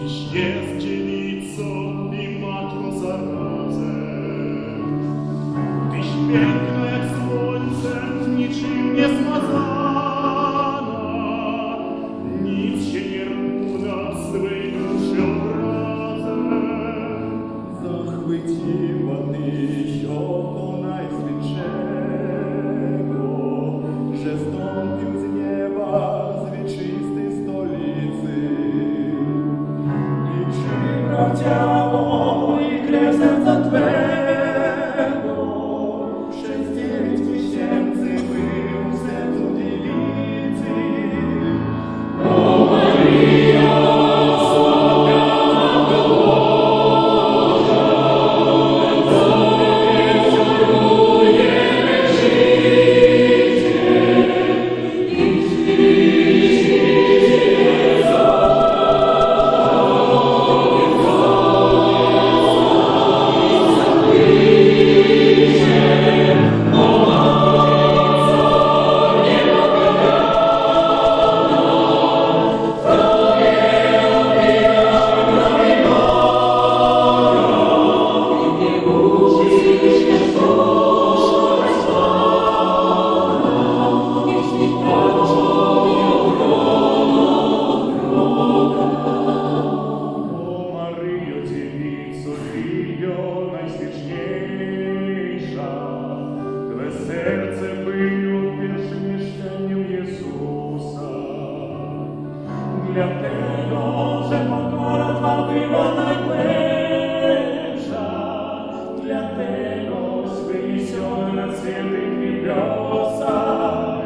Tyś jest dziewicą i matką zarazem. Tyś piękna jak słońce, niczym nie smazana. Nic się nie równa swej duszy obrazem. Zachwyciła Tyś oko Najswятszego, że stąpił z nieba z wieczystej stolicy i przybrał ciało i krew serca Twego. Przez 9000 był w sercu dziewicy. O Maryjo, serce było pierwszym mieszkaniem Jezusa. Dlatego, że pokora Twa była najgłębsza, dlatego wzwyniesiony nad świętych niebiosach.